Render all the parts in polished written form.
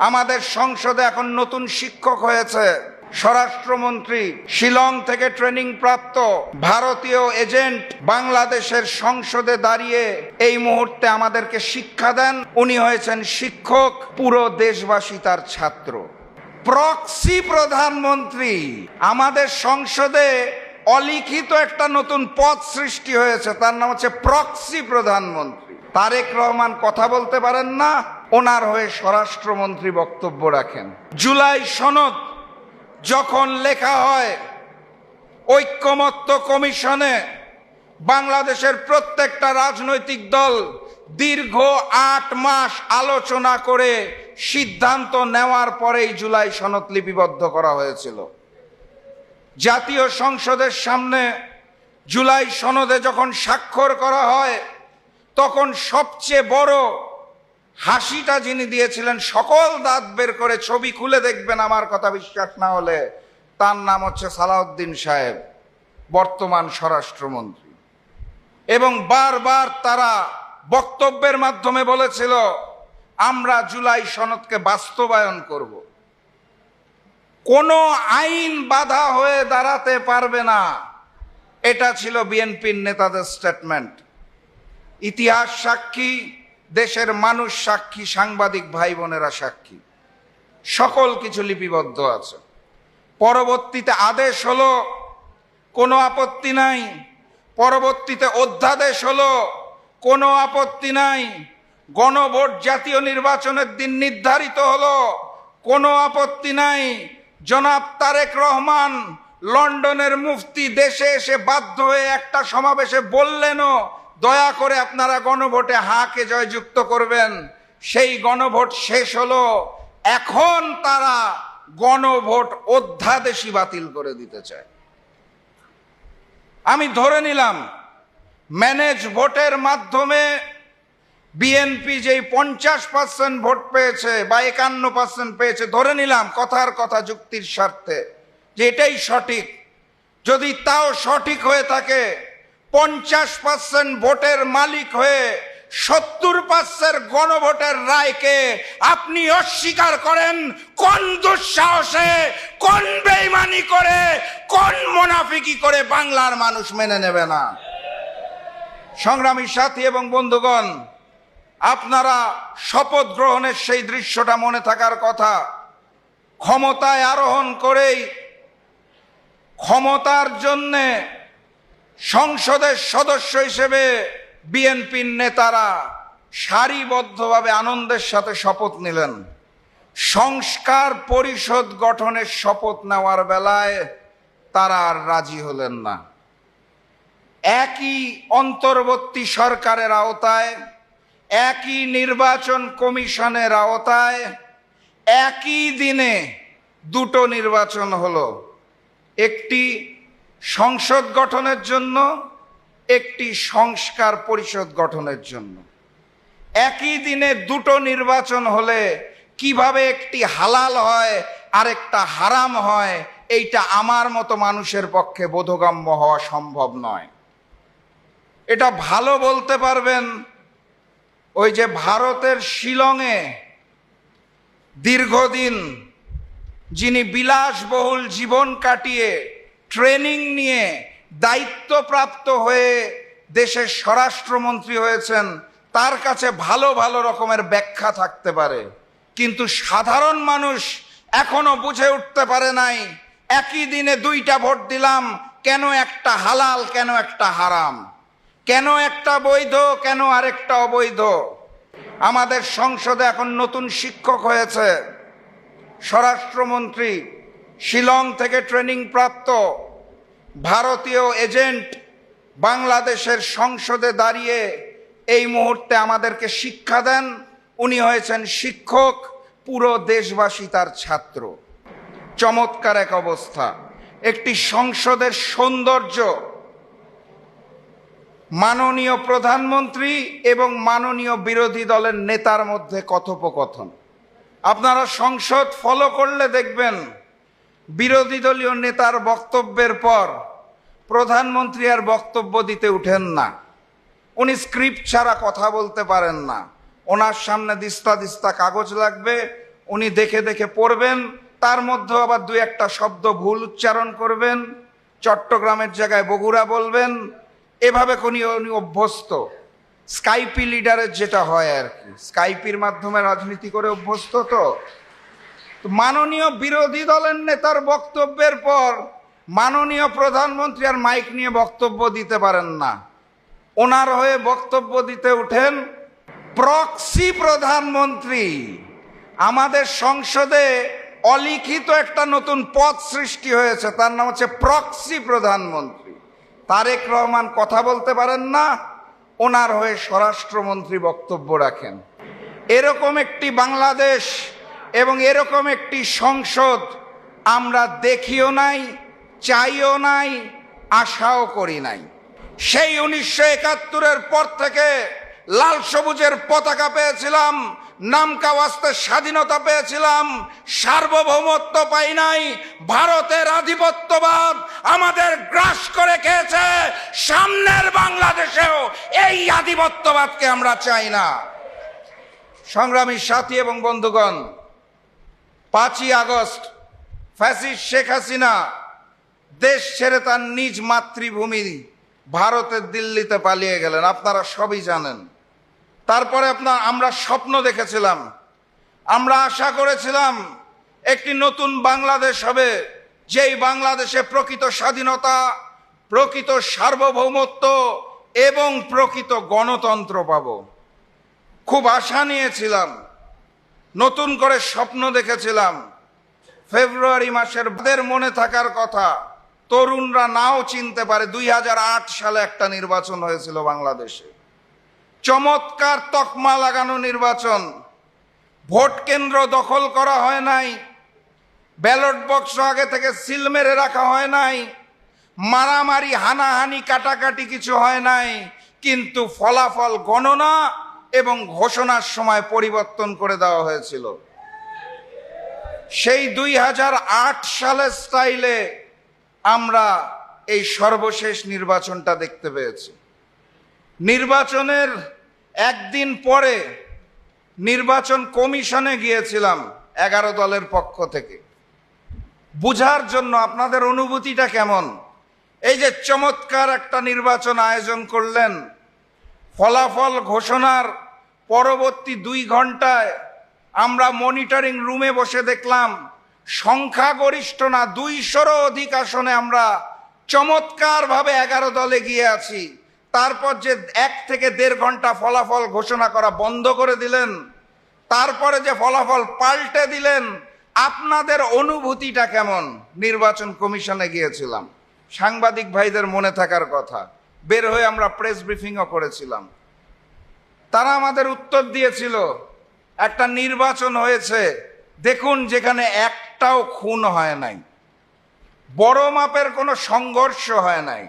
আমাদের সংসদে এখন নতুন শিক্ষক হয়েছে স্বরাষ্ট্রমন্ত্রী, শিলং থেকে ট্রেনিং প্রাপ্ত ভারতীয় এজেন্ট বাংলাদেশের সংসদে দাঁড়িয়ে এই মুহূর্তে আমাদেরকে শিক্ষা দেন। উনি হয়েছেন শিক্ষক, পুরো দেশবাসী তার ছাত্র। প্রক্সি প্রধানমন্ত্রী, আমাদের সংসদে অলিখিত একটা নতুন পদ সৃষ্টি হয়েছে, তার নাম হচ্ছে প্রক্সি প্রধানমন্ত্রী। তারেক রহমান কথা বলতে পারেন না, ওনার হয়ে স্বরাষ্ট্রমন্ত্রী বক্তব্য রাখেন। জুলাই সনদ যখন লেখা হয়, ঐক্যমত্য কমিশনে বাংলাদেশের প্রত্যেকটা রাজনৈতিক দল দীর্ঘ 8 মাস আলোচনা করে সিদ্ধান্ত নেওয়ার পরেই জুলাই সনদ লিপিবদ্ধ করা হয়েছিল। জাতীয় সংসদের সামনে জুলাই সনদে যখন স্বাক্ষর করা হয়, তখন সবচেয়ে বড় হাসিটা যিনি দিয়েছিলেন, সকল দাঁত বের করে ছবি খুলে দেখবেন আমার কথা বিশ্বাস না হলে, তার নাম হচ্ছে সালাউদ্দিন সাহেব, বর্তমান স্বরাষ্ট্রমন্ত্রী। এবং বারবার তারা বক্তব্যের মাধ্যমে বলেছিল আমরা জুলাই সনদকে বাস্তবায়ন করব। কোনো আইন বাধা হয়ে দাঁড়াতে পারবে না, এটা ছিল বিএনপির নেতাদের স্টেটমেন্ট। ইতিহাস সাক্ষী, দেশের মানুষ সাক্ষী, সাংবাদিক ভাই বোনেরা সাক্ষী, সকল কিছু লিপিবদ্ধ আছে। পরবর্তীতে আদেশ হলো কোনো আপত্তি নাই, পরবর্তীতে অধ্যাদেশ হলো কোনো আপত্তি নাই, গণভোট জাতীয় নির্বাচনের দিন নির্ধারিত হলো কোনো আপত্তি নাই। জনাব তারেক রহমান লন্ডনের মুফতি দেশে এসে বাধ্য হয়ে একটা সমাবেশে বললেনও, দয়া করে আপনারা গণভোটে হাকে জয়যুক্ত করবেন। সেই গণভোট শেষ হলো, এখন তারা গণভোট অধ্যাদেশই বাতিল করে দিতে চায়। আমি ধরে নিলাম ম্যানেজ ভোটের মাধ্যমে বিএনপি যেই 50% ভোট পেয়েছে বা 51% পেয়েছে, ধরে নিলাম কথার কথা যুক্তির স্বার্থে যে এটাই সঠিক। যদি তাও সঠিক হয়ে থাকে, 50% ভোটের মালিক হয়ে 70% গণভোটের রায়কে আপনি অস্বীকার করেন, কোন দুঃসাহসে, কোন বেঈমানি করে, কোন মুনাফিকি করে বাংলার মানুষ মেনে নেবে না? সংগ্রামী সাথী এবং বন্ধুগণ, আপনারা শপথ গ্রহণের সেই দৃশ্যটা মনে থাকার কথা। ক্ষমতায় আরোহণ করেই ক্ষমতার জন্যে সংসদের সদস্য হিসেবে বিএনপির নেতারা সারিবদ্ধভাবে আনন্দের সাথে শপথ নিলেন। সংস্কার পরিষদ গঠনের শপথ নেওয়ার বেলায় তারা আর রাজি হলেন না। একই অন্তর্বর্তী সরকারের আওতায়, একই নির্বাচন কমিশনের আওতায় একই দিনে দুটো নির্বাচন হলো, একটি সংসদ গঠনের জন্য, একটি সংস্কার পরিষদ গঠনের জন্য। একই দিনে দুটো নির্বাচন হলে কিভাবে একটি হালাল হয় আর একটা হারাম হয়, এইটা আমার মতো মানুষের পক্ষে বোধগম্য হওয়া সম্ভব নয়। এটা ভালো বলতে পারবেন ওই যে ভারতের শিলংয়ে দীর্ঘদিন যিনি বিলাসবহুল জীবন কাটিয়ে ট্রেনিং নিয়ে দায়িত্বপ্রাপ্ত হয়ে দেশের স্বরাষ্ট্রমন্ত্রী হয়েছেন, তার কাছে ভালো ভালো রকমের ব্যাখ্যা থাকতে পারে, কিন্তু সাধারণ মানুষ এখনো বুঝে উঠতে পারে নাই একই দিনে দুইটা ভোট দিলাম, কেন একটা হালাল, কেন একটা হারাম, কেন একটা বৈধ, কেন আরেকটা অবৈধ। আমাদের সংসদে এখন নতুন শিক্ষক হয়েছে স্বরাষ্ট্রমন্ত্রী, শিলং থেকে ট্রেনিং প্রাপ্ত ভারতীয় এজেন্ট বাংলাদেশের সংসদে দাঁড়িয়ে এই মুহূর্তে আমাদেরকে শিক্ষা দেন। উনি হয়েছেন শিক্ষক, পুরো দেশবাসী তার ছাত্র। চমৎকার এক অবস্থা। একটি সংসদের সৌন্দর্য মাননীয় প্রধানমন্ত্রী এবং মাননীয় বিরোধী দলের নেতার মধ্যে কথোপকথন। আপনারা সংসদ ফলো করলে দেখবেন বিরোধী দলীয় নেতার বক্তব্যের পর প্রধানমন্ত্রী আর বক্তব্য দিতে উঠেন না। উনি স্ক্রিপ্ট ছাড়া কথা বলতে পারেন না। ওনার সামনে দিস্তা দিস্তা কাগজ লাগবে, উনি দেখে দেখে পড়বেন, তার মধ্যে আবার দু একটা শব্দ ভুল উচ্চারণ করবেন, চট্টগ্রামের জায়গায় বগুড়া বলবেন, এভাবে উনি অভ্যস্ত। স্কাইপি লিডারের যেটা হয় আর কি, স্কাইপির মাধ্যমে রাজনীতি করে অভ্যস্ত। তো মাননীয় বিরোধী দলের নেতার বক্তব্যের পর মাননীয় প্রধানমন্ত্রী আর মাইক নিয়ে বক্তব্য দিতে পারেন না, ওনার হয়ে বক্তব্য দিতে উঠেন প্রক্সি প্রধানমন্ত্রী। আমাদের সংসদে অলিখিত একটা নতুন পদ সৃষ্টি হয়েছে, তার নাম হচ্ছে প্রক্সি প্রধানমন্ত্রী। তারেক রহমান কথা বলতে পারেন না, ওনার হয়ে স্বরাষ্ট্রমন্ত্রী বক্তব্য রাখেন। এরকম একটি বাংলাদেশ এবং এরকম একটি সংসদ আমরা দেখিও নাই, চাইও নাই, আশাও করি নাই। সেই 1971-এর পর থেকে লাল সবুজের পতাকা পেয়েছিলাম, নামকা ওয়াস্তে স্বাধীনতা পেয়েছিলাম, সার্বভৌমত্ব পাই নাই। ভারতের আধিপত্যবাদ আমাদের গ্রাস করে খেয়েছে। সামনের বাংলাদেশেও এই আধিপত্যবাদকে আমরা চাই না। সংগ্রামী সাথী এবং বন্ধুগণ, 5ই আগস্ট ফ্যাসিস্ট শেখ হাসিনা দেশ ছেড়ে তার নিজ মাতৃভূমি ভারতের দিল্লিতে পালিয়ে গেলেন, আপনারা সবই জানেন। তারপরে আমরা স্বপ্ন দেখেছিলাম, আমরা আশা করেছিলাম একটি নতুন বাংলাদেশ হবে, যেই বাংলাদেশে প্রকৃত স্বাধীনতা, প্রকৃত সার্বভৌমত্ব এবং প্রকৃত গণতন্ত্র পাব। খুব আশা নিয়েছিলাম, নতুন করে স্বপ্ন দেখেছিলাম। ফেব্রুয়ারি মাসের মনে থাকার কথা, তরুণরা নাও চিনতে পারে, 2008 সালে একটা নির্বাচন হয়েছিল বাংলাদেশে। চমৎকার তকমা লাগানো নির্বাচন, ভোট কেন্দ্র দখল করা হয় নাই, ব্যালট বক্স আগে থেকে সিল মেরে রাখা হয় নাই, মারামারি হানাহানি কাটাকাটি কিছু হয় নাই, কিন্তু ফলাফল গণনা এবং ঘোষণার সময় পরিবর্তন করে দেওয়া হয়েছিল। সেই 2008 সালের স্টাইলে আমরা এই সর্বশেষ নির্বাচনটা দেখতে পেয়েছি। নির্বাচনের একদিন পরে নির্বাচন কমিশনে গিয়েছিলাম 11 দলের পক্ষ থেকে, বুঝার জন্য আপনাদের অনুভূতিটা কেমন। এই যে চমৎকার একটা নির্বাচন আয়োজন করলেন, ফলাফল ঘোষণার পরবর্তী 2 ঘন্টায় আমরা মনিটরিং রুমে বসে দেখলাম সংখ্যাগরিষ্ঠ না 200-রও অধিক আসনে আমরা চমৎকারভাবে 11 দলে গিয়ে আছি। তারপর যে 1 থেকে 1.5 ঘন্টা ফলাফল ঘোষণা করা বন্ধ করে দিলেন, তারপরে যে ফলাফল পাল্টে দিলেন, আপনাদের অনুভূতিটা কেমন? নির্বাচন কমিশনে গিয়েছিলাম, সাংবাদিক ভাইদের মনে থাকার কথা, বের হয়ে আমরা প্রেস ব্রিফিংও করেছিলাম। তারা আমাদের উত্তর দিয়েছিল, একটা নির্বাচন হয়েছে দেখুন যেখানে একটাও খুন হয় নাই, বড় মাপের কোনো সংঘর্ষ হয় নাই,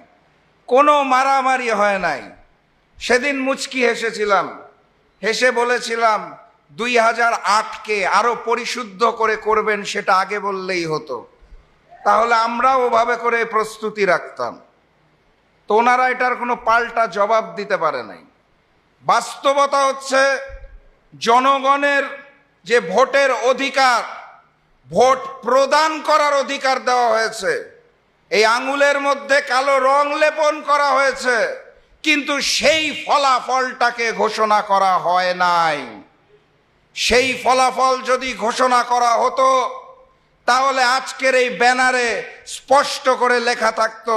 কোনো মারামারি হয় নাই। সেদিন মুচকি হেসেছিলাম, হেসে বলেছিলাম 2008-কে আরো পরিশুদ্ধ করে করবেন, সেটা আগে বললেই হতো, তাহলে আমরাও ওভাবে করে প্রস্তুতি রাখতাম। তো ওনারা এটার কোনো পাল্টা জবাব দিতে পারে নাই। বাস্তবতা হচ্ছে জনগণের যে ভোটের অধিকার, ভোট প্রদান করার অধিকার দেওয়া হয়েছে, এই আঙুলের মধ্যে কালো রং লেপন করা হয়েছে, কিন্তু সেই ফলাফলটাকে ঘোষণা করা হয় নাই। সেই ফলাফল যদি ঘোষণা করা হতো তাহলে আজকের এই ব্যানারে স্পষ্ট করে লেখা থাকতো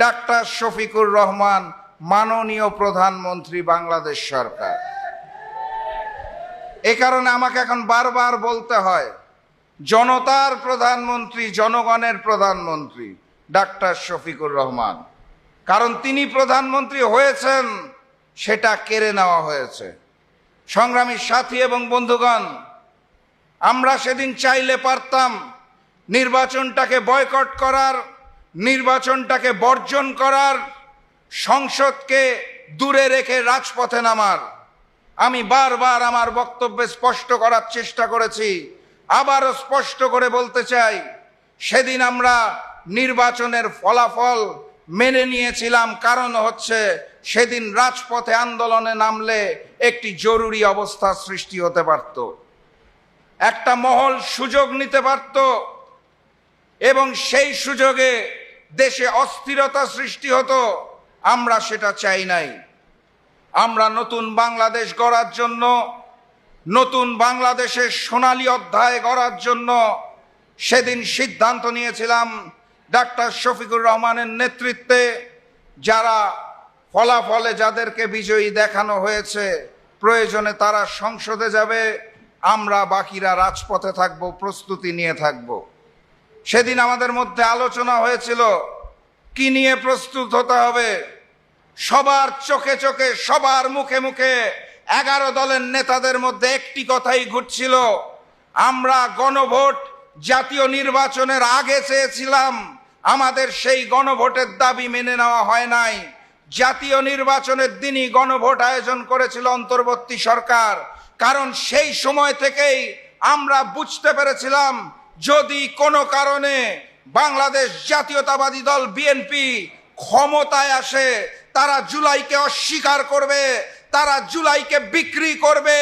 ডাক্তার শফিকুর রহমান, মাননীয় প্রধানমন্ত্রী, বাংলাদেশ সরকার। এ কারণে আমাকে এখন বারবার বলতে হয়, জনতার প্রধানমন্ত্রী, জনগণের প্রধানমন্ত্রী ডাক্তার শফিকুর রহমান। কারণ তিনি প্রধানমন্ত্রী হয়েছেন, সেটা কেড়ে নেওয়া হয়েছে। সংগ্রামী সাথী এবং বন্ধুগণ, আমরা সেদিন চাইলে পারতাম নির্বাচনটাকে বয়কট করার, নির্বাচনটাকে বর্জন করার, সংসদকে দূরে রেখে রাজপথে নামার। আমি বারবার আমার বক্তব্যে স্পষ্ট করার চেষ্টা করেছি, আবারও স্পষ্ট করে বলতে চাই, সেদিন আমরা নির্বাচনের ফলাফল মেনে নিয়েছিলাম, কারণ হচ্ছে সেদিন রাজপথে আন্দোলনে নামলে একটি জরুরি অবস্থা সৃষ্টি হতে পারত। একটা মহল সুযোগ নিতে পারত এবং সেই সুযোগে দেশে অস্থিরতা সৃষ্টি হতো। আমরা সেটা চাই নাই। আমরা নতুন বাংলাদেশ গড়ার জন্য, নতুন বাংলাদেশের সোনালী অধ্যায় গড়ার জন্য সেদিন সিদ্ধান্ত নিয়েছিলাম ডাক্তার শফিকুর রহমানের নেতৃত্বে, যারা ফলাফলে যাদেরকে বিজয়ী দেখানো হয়েছে প্রয়োজনে তারা সংসদে যাবে, আমরা বাকিরা রাজপথে থাকব, প্রস্তুতি নিয়ে থাকব। সেদিন আমাদের মধ্যে আলোচনা হয়েছিল কি নিয়ে প্রস্তুত হতে হবে। সবার চোখে চোখে, সবার মুখে মুখে 11 দলের নেতাদের মধ্যে একটি কথাই ঘুরছিল, আমরা গণভোট জাতীয় নির্বাচনের আগে চেয়েছিলাম, আমাদের সেই গণভোটের দাবি মেনে নেওয়া হয় নাই। জাতীয় নির্বাচনের দিনই গণভোট আয়োজন করেছিল অন্তর্বর্তী সরকার, কারণ সেই সময় থেকেই আমরা বুঝতে পেরেছিলাম যদি কোনো কারণে বাংলাদেশ জাতীয়তাবাদী দল বিএনপি ক্ষমতায় আসে, তারা জুলাইকে অস্বীকার করবে, তারা জুলাইকে বিক্রি করবে,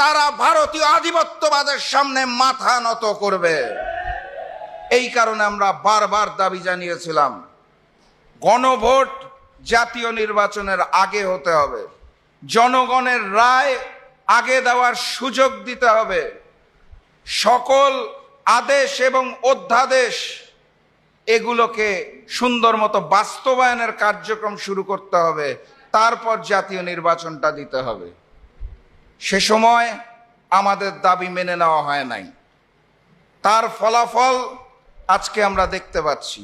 তারা ভারতীয় আধিপত্যবাদের সামনে মাথা নত করবে। এই কারণে আমরা বারবার দাবি জানিয়েছিলাম গণভোট জাতীয় নির্বাচনের আগে হতে হবে, জনগণের রায় আগে দেওয়ার সুযোগ দিতে হবে, সকল আদেশ এবং অধ্যাদেশ এগুলোকে সুন্দর মতো বাস্তবায়নের কার্যক্রম শুরু করতে হবে, তারপর জাতীয় নির্বাচনটা দিতে হবে। সে সময় আমাদের দাবি মেনে নেওয়া হয় নাই। তার ফলাফল আজকে আমরা দেখতে পাচ্ছি।